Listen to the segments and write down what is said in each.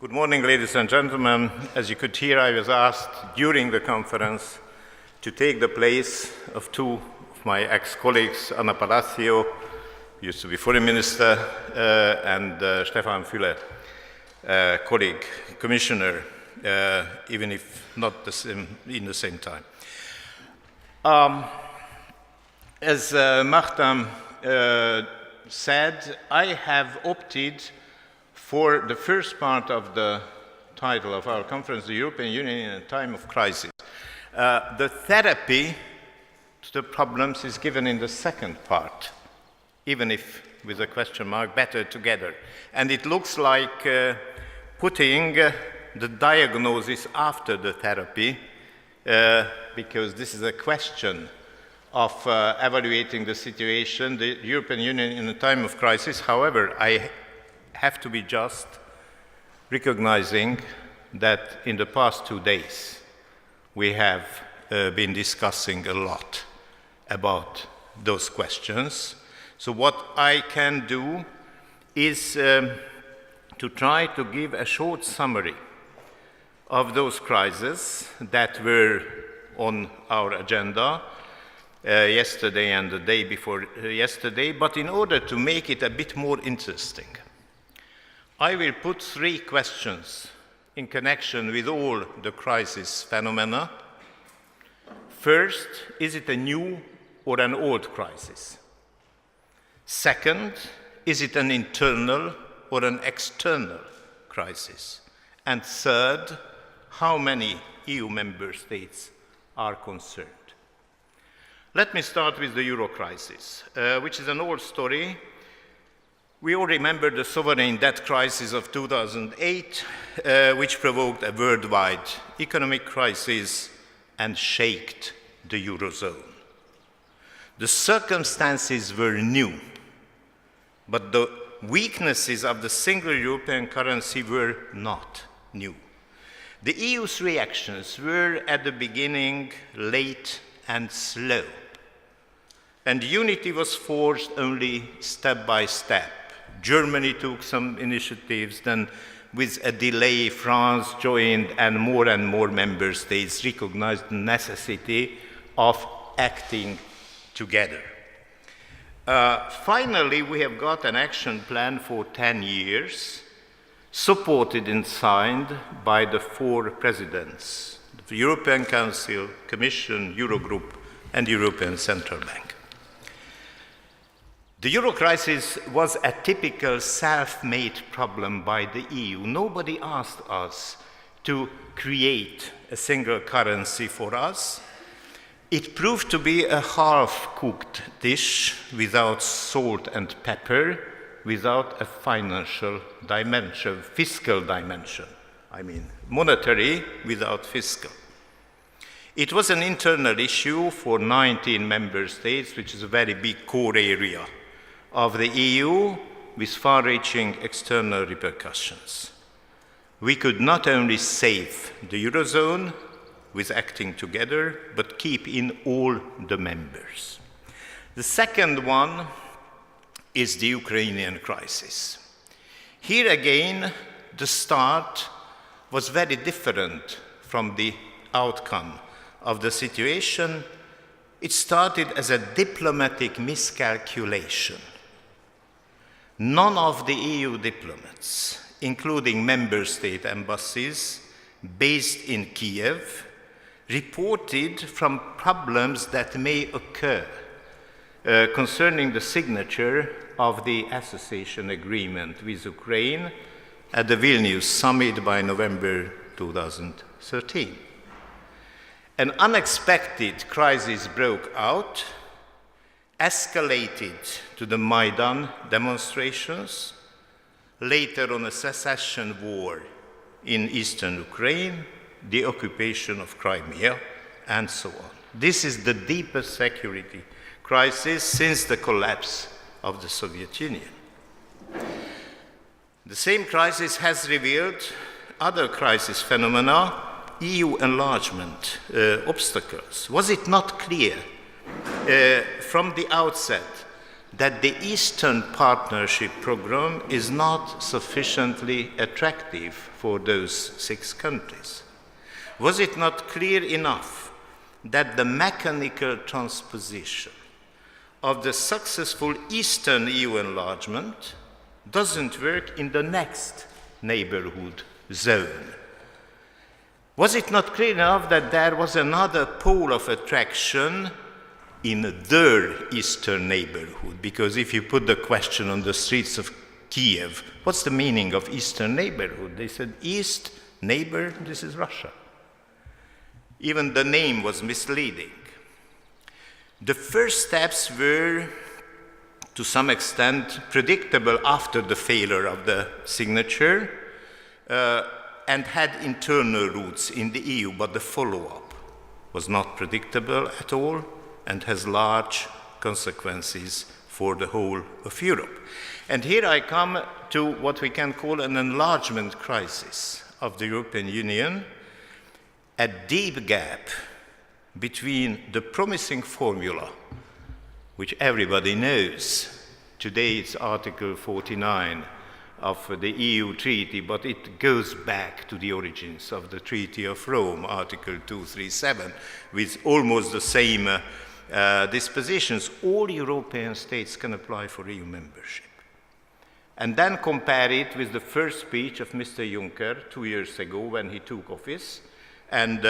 Good morning, ladies and gentlemen. As you could hear, I was asked during the conference to take the place of two of my ex-colleagues, Anna Palacio, who used to be foreign minister, and Stefan Füle, colleague, commissioner, even if not in the same time. As Martin said, I have opted for the first part of the title of our conference, the European Union in a Time of Crisis. The therapy to the problems is given in the second part, even if with a question mark, better together. And it looks like putting the diagnosis after the therapy, because this is a question of evaluating the situation, the European Union in a time of crisis. However, I have to be just recognizing that in the past 2 days we have been discussing a lot about those questions. So what I can do is to try to give a short summary of those crises that were on our agenda yesterday and the day before yesterday, but in order to make it a bit more interesting, I will put 3 questions in connection with all the crisis phenomena. First, is it a new or an old crisis? Second, is it an internal or an external crisis? And third, how many EU member states are concerned? Let me start with the Euro crisis, which is an old story. We all remember the sovereign debt crisis of 2008, which provoked a worldwide economic crisis and shook the Eurozone. The circumstances were new, but the weaknesses of the single European currency were not new. The EU's reactions were at the beginning late and slow, and unity was forged only step by step. Germany took some initiatives, then with a delay France joined, and more member states recognized the necessity of acting together. Finally, we have got an action plan for 10 years, supported and signed by the 4 presidents, the European Council, Commission, Eurogroup, and European Central Bank. The Euro crisis was a typical self-made problem by the EU. Nobody asked us to create a single currency for us. It proved to be a half-cooked dish without salt and pepper, without a financial dimension, fiscal dimension. I mean, monetary without fiscal. It was an internal issue for 19 member states, which is a very big core area of the EU, with far-reaching external repercussions. We could not only save the Eurozone with acting together, but keep in all the members. The second one is the Ukrainian crisis. Here again, the start was very different from the outcome of the situation. It started as a diplomatic miscalculation. None of the EU diplomats, including member state embassies based in Kiev, reported from problems that may occur concerning the signature of the association agreement with Ukraine at the Vilnius summit by November 2013. An unexpected crisis broke out, escalated to the Maidan demonstrations, later on a secession war in eastern Ukraine, the occupation of Crimea, and so on. This is the deepest security crisis since the collapse of the Soviet Union. The same crisis has revealed other crisis phenomena, EU enlargement obstacles. Was it not clear from the outset that the Eastern Partnership program is not sufficiently attractive for those 6 countries? Was it not clear enough that the mechanical transposition of the successful Eastern EU enlargement doesn't work in the next neighborhood zone? Was it not clear enough that there was another pole of attraction in their Eastern neighborhood? Because if you put the question on the streets of Kiev, what's the meaning of Eastern neighborhood? They said, East neighbor, this is Russia. Even the name was misleading. The first steps were, to some extent, predictable after the failure of the signature, and had internal roots in the EU, but the follow-up was not predictable at all and has large consequences for the whole of Europe. And here I come to what we can call an enlargement crisis of the European Union, a deep gap between the promising formula, which everybody knows. Today it's Article 49 of the EU treaty, but it goes back to the origins of the Treaty of Rome, Article 237, with almost the same dispositions. All European states can apply for EU membership. And then compare it with the first speech of Mr. Juncker 2 years ago when he took office and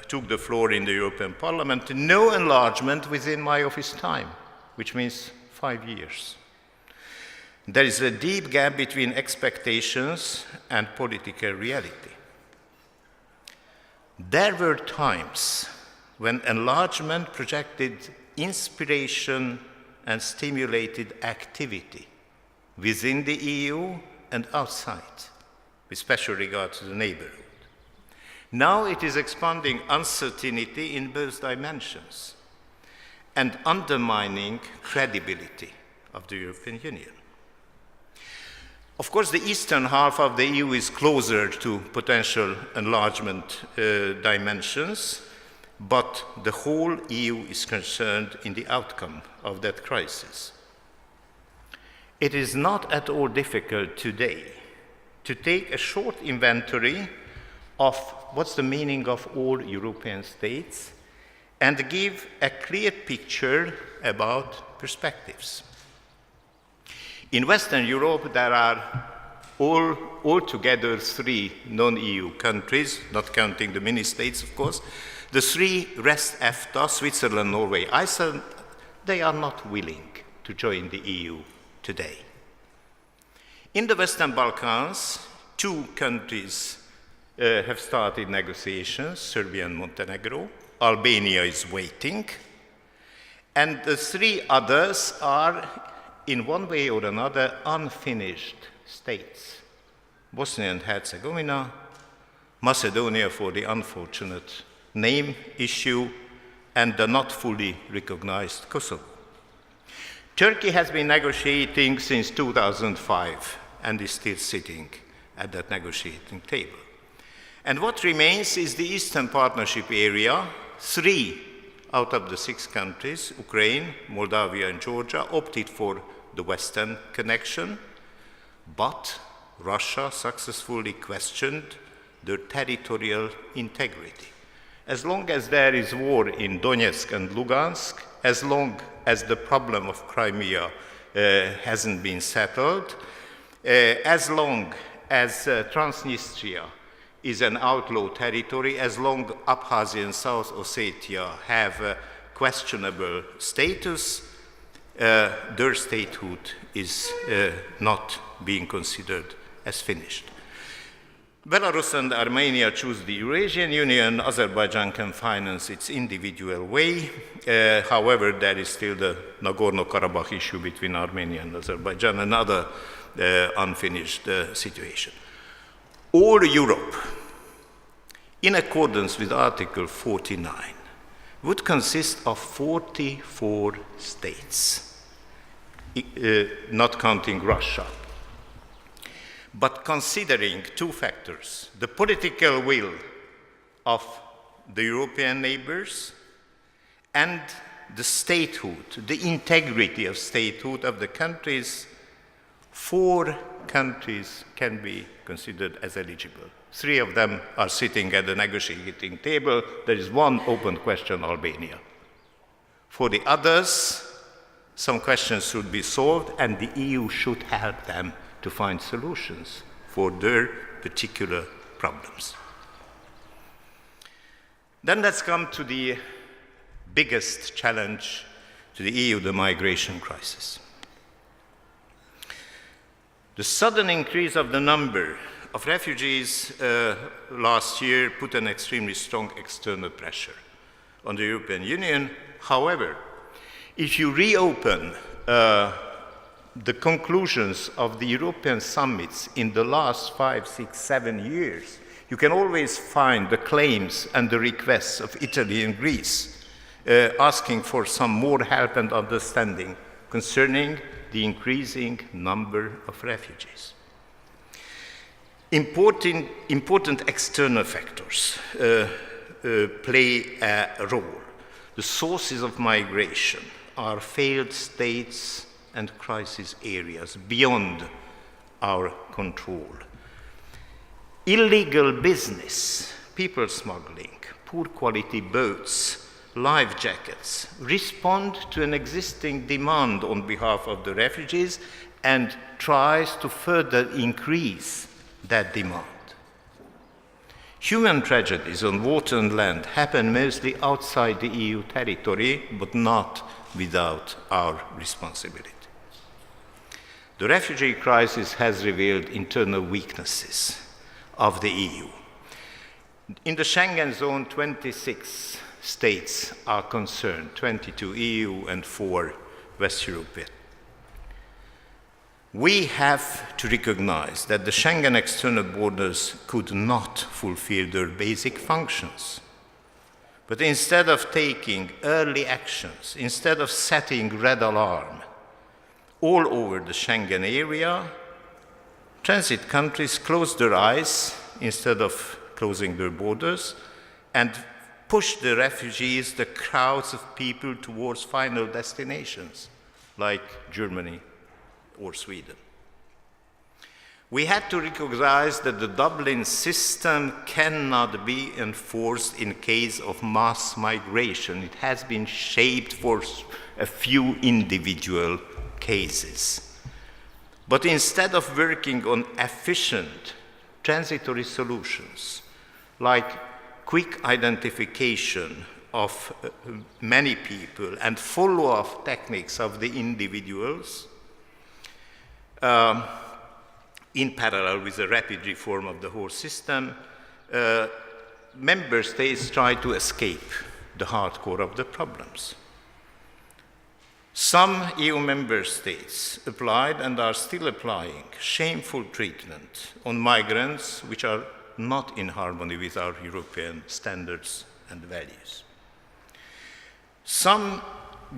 took the floor in the European Parliament. No enlargement within my office time, which means 5 years. There is a deep gap between expectations and political reality. There were times when enlargement projected inspiration and stimulated activity within the EU and outside, with special regard to the neighborhood. Now it is expanding uncertainty in both dimensions and undermining credibility of the European Union. Of course, the eastern half of the EU is closer to potential enlargement dimensions, but the whole EU is concerned in the outcome of that crisis. It is not at all difficult today to take a short inventory of what's the meaning of all European states and give a clear picture about perspectives. In Western Europe, there are altogether 3 non-EU countries, not counting the mini-states, of course. The 3 rest EFTA, Switzerland, Norway, Iceland, they are not willing to join the EU today. In the Western Balkans, 2 countries have started negotiations, Serbia and Montenegro. Albania is waiting. And the 3 others are, in one way or another, unfinished states. Bosnia and Herzegovina, Macedonia for the unfortunate name issue, and the not fully recognized Kosovo. Turkey has been negotiating since 2005 and is still sitting at that negotiating table. And what remains is the Eastern Partnership area. 3 out of the 6 countries, Ukraine, Moldavia, and Georgia, opted for the Western connection, but Russia successfully questioned their territorial integrity. As long as there is war in Donetsk and Lugansk, as long as the problem of Crimea hasn't been settled, as long as Transnistria is an outlaw territory, as long Abkhazia and South Ossetia have a questionable status, their statehood is not being considered as finished. Belarus and Armenia choose the Eurasian Union. Azerbaijan can finance its individual way. However, there is still the Nagorno-Karabakh issue between Armenia and Azerbaijan, another unfinished situation. All Europe, in accordance with Article 49, would consist of 44 states, not counting Russia. But considering 2 factors, the political will of the European neighbors and the statehood, the integrity of statehood of the countries, 4 countries can be considered as eligible. 3 of them are sitting at the negotiating table. There is one open question, Albania. For the others, some questions should be solved, and the EU should help them to find solutions for their particular problems. Then let's come to the biggest challenge to the EU, the migration crisis. The sudden increase of the number of refugees last year put an extremely strong external pressure on the European Union. However, if you reopen the conclusions of the European summits in the last 5, 6, 7 years, you can always find the claims and the requests of Italy and Greece asking for some more help and understanding concerning the increasing number of refugees. Important external factors play a role. The sources of migration are failed states and crisis areas beyond our control. Illegal business, people smuggling, poor quality boats, life jackets respond to an existing demand on behalf of the refugees and tries to further increase that demand. Human tragedies on water and land happen mostly outside the EU territory, but not without our responsibility. The refugee crisis has revealed internal weaknesses of the EU. In the Schengen zone, 26 states are concerned, 22 EU and 4 West European. We have to recognize that the Schengen external borders could not fulfill their basic functions. But instead of taking early actions, instead of setting red alarm all over the Schengen area, transit countries closed their eyes instead of closing their borders and pushed the refugees, the crowds of people, towards final destinations like Germany or Sweden. We had to recognize that the Dublin system cannot be enforced in case of mass migration. It has been shaped for a few individual cases. But instead of working on efficient transitory solutions, like quick identification of many people and follow-up techniques of the individuals, in parallel with the rapid reform of the whole system, member states try to escape the hardcore of the problems. Some EU member states applied and are still applying shameful treatment on migrants which are not in harmony with our European standards and values. Some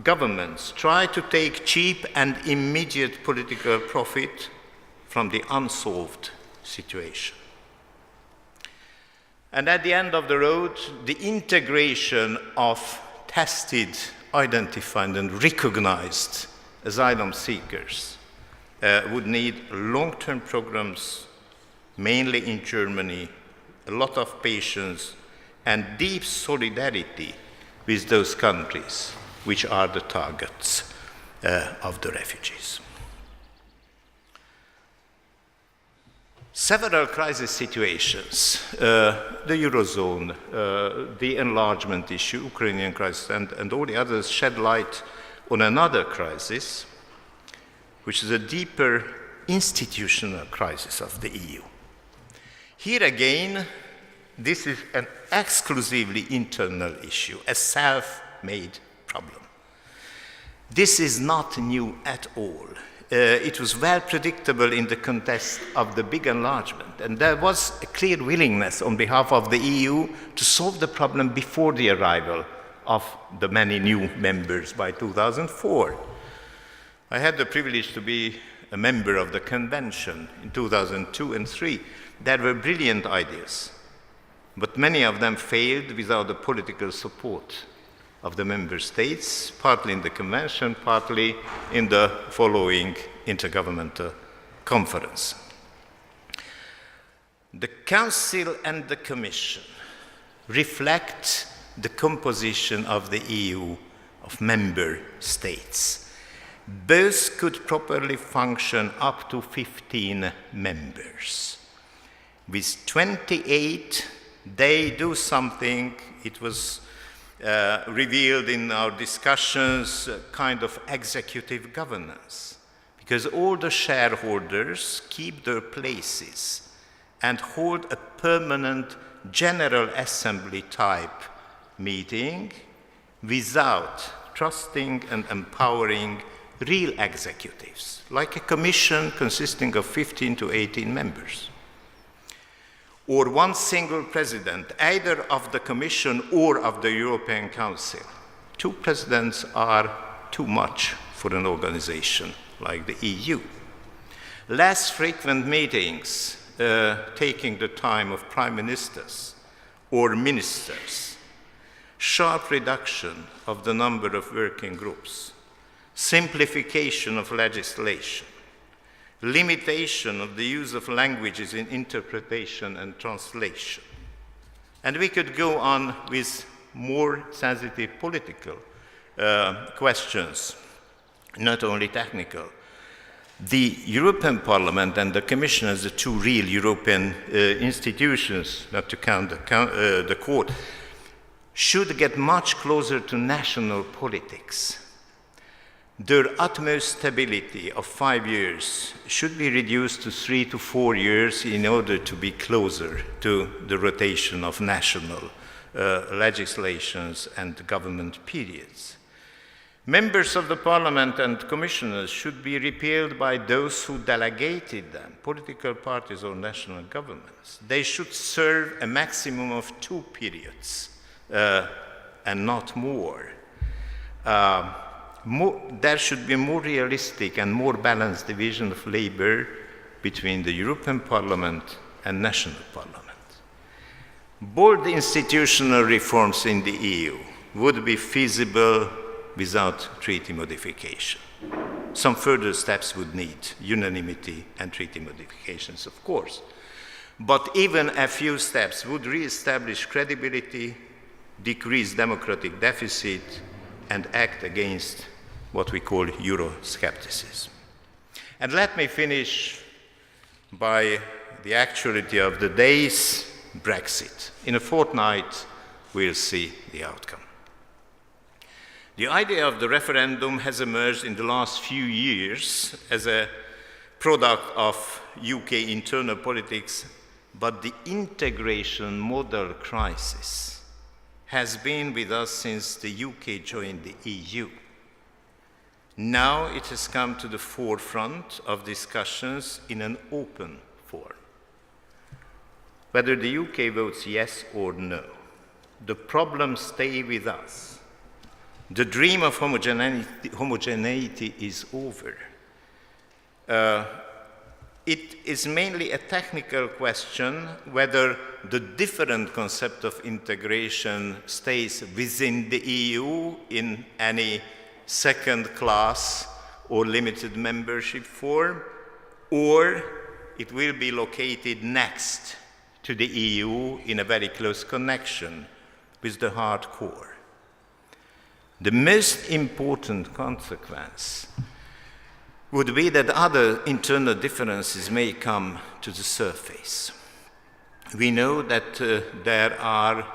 governments try to take cheap and immediate political profit from the unsolved situation. And at the end of the road, the integration of tested, identified, and recognized asylum seekers would need long-term programs, mainly in Germany, a lot of patience, and deep solidarity with those countries which are the targets of the refugees. Several crisis situations, the Eurozone, the enlargement issue, Ukrainian crisis, and all the others shed light on another crisis, which is a deeper institutional crisis of the EU. Here again, this is an exclusively internal issue, a self-made problem. This is not new at all. It was well predictable in the context of the big enlargement, and there was a clear willingness on behalf of the EU to solve the problem before the arrival of the many new members by 2004. I had the privilege to be a member of the convention in 2002 and 2003. There were brilliant ideas, but many of them failed without the political support of the member states, partly in the convention, partly in the following intergovernmental conference. The Council and the Commission reflect the composition of the EU of member states. Both could properly function up to 15 members. With 28, they do something, it was revealed in our discussions, kind of executive governance, because all the shareholders keep their places and hold a permanent General Assembly type meeting without trusting and empowering real executives, like a commission consisting of 15 to 18 members, or one single president, either of the Commission or of the European Council. Two presidents are too much for an organization like the EU. Less frequent meetings, taking the time of prime ministers or ministers, sharp reduction of the number of working groups, simplification of legislation, limitation of the use of languages in interpretation and translation. And we could go on with more sensitive political questions, not only technical. The European Parliament and the Commission, as the two real European institutions, not to count the Court, should get much closer to national politics. Their utmost stability of 5 years should be reduced to 3 to 4 years in order to be closer to the rotation of national legislations and government periods. Members of the Parliament and commissioners should be repealed by those who delegated them, political parties or national governments. They should serve a maximum of 2 periods and not more. There should be a more realistic and more balanced division of labor between the European Parliament and national parliament. Bold institutional reforms in the EU would be feasible without treaty modification. Some further steps would need unanimity and treaty modifications, of course. But even a few steps would re-establish credibility, decrease democratic deficit, and act against what we call Euroscepticism. And let me finish by the actuality of the days, Brexit. In a fortnight, we'll see the outcome. The idea of the referendum has emerged in the last few years as a product of UK internal politics, but the integration model crisis has been with us since the UK joined the EU. Now it has come to the forefront of discussions in an open form. Whether the UK votes yes or no, the problems stay with us. The dream of homogeneity is over. It is mainly a technical question whether the different concept of integration stays within the EU in any second class or limited membership form, or it will be located next to the EU in a very close connection with the hard core. The most important consequence would be that other internal differences may come to the surface. We know that there are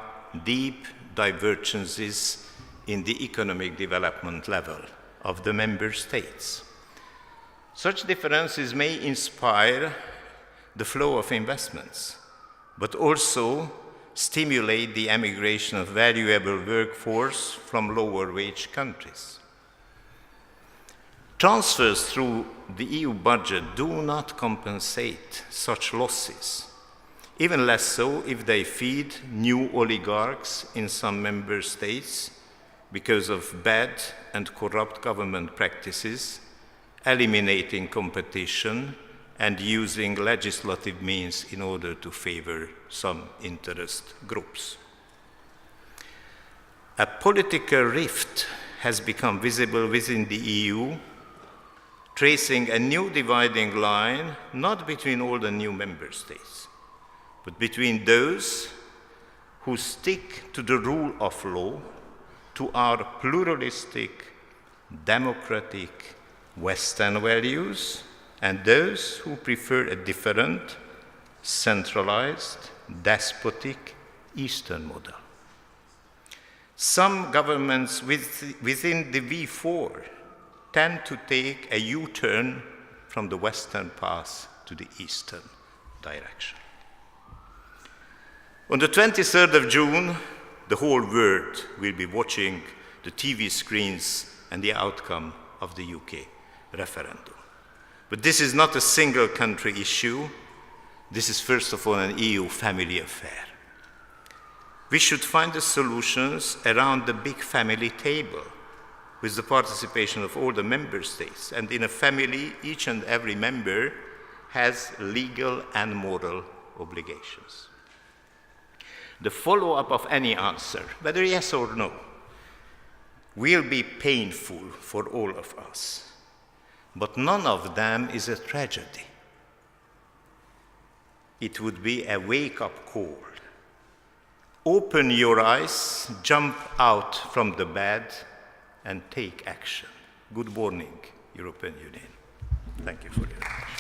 deep divergences in the economic development level of the member states. Such differences may inspire the flow of investments, but also stimulate the emigration of valuable workforce from lower wage countries. Transfers through the EU budget do not compensate such losses, even less so if they feed new oligarchs in some member states because of bad and corrupt government practices, eliminating competition and using legislative means in order to favor some interest groups. a political rift has become visible within the EU, tracing a new dividing line, not between all the new member states, but between those who stick to the rule of law, to our pluralistic, democratic Western values, and those who prefer a different, centralized, despotic Eastern model. Some governments within the V4 tend to take a U-turn from the Western path to the Eastern direction. On the 23rd of June, the whole world will be watching the TV screens and the outcome of the UK referendum. But this is not a single country issue. This is first of all an EU family affair. We should find the solutions around the big family table with the participation of all the member states. And in a family, each and every member has legal and moral obligations. The follow-up of any answer, whether yes or no, will be painful for all of us. But none of them is a tragedy. It would be a wake-up call. Open your eyes, jump out from the bed, and take action. Good morning, European Union. Thank you for your attention.